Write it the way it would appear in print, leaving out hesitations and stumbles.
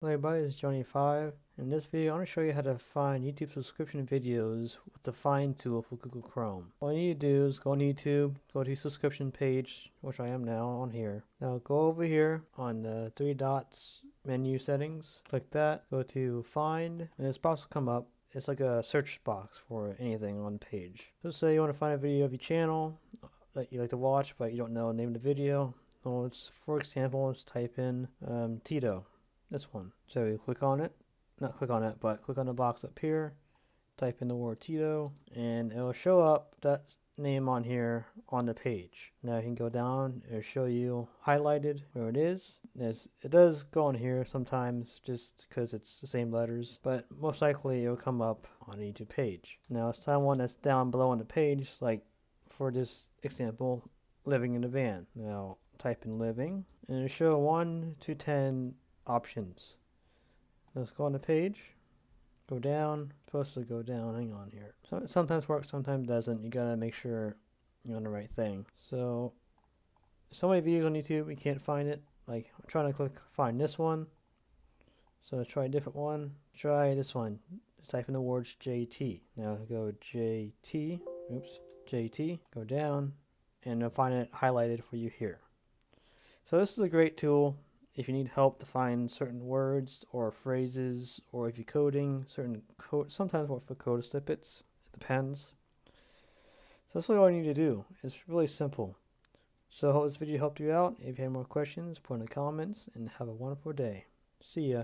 Hello everybody, it's Johnny5. In this video, I'm going to show you how to find YouTube subscription videos with the Find tool for Google Chrome. All you need to do is go on YouTube, go to your subscription page, which I am now on here. Now go over here on the three dots menu settings, click that, go to Find, and this box will come up. It's like a search box for anything on the page. Let's say you want to find a video of your channel that you like to watch, but you don't know the name of the video. Well, for example, let's type in Tito. This one. So you click on it, not click on it, but click on the box up here, type in the word Tito, and it will show up that name on here on the page. Now you can go down, it'll show you highlighted where it is. It does go on here sometimes just because it's the same letters, but most likely it will come up on the YouTube page. Now let's find one that's down below on the page, like for this example, living in a van. Now type in living, and it'll show 1 to 10 options. Let's go on the page, go down, supposed to go down, hang on here. So it sometimes works, sometimes doesn't. You gotta make sure you're on the right thing. So many videos on YouTube, we can't find it. Like I'm trying to click find this one. So let's try a different one. Try this one. Just type in the words JT. Now go JT, JT, go down, and you'll find it highlighted for you here. So this is a great tool if you need help to find certain words or phrases, or if you're coding certain code, sometimes for code snippets, it depends. So that's really all you need to do. It's really simple. So I hope this video helped you out. If you have more questions, put in the comments, and have a wonderful day. See ya.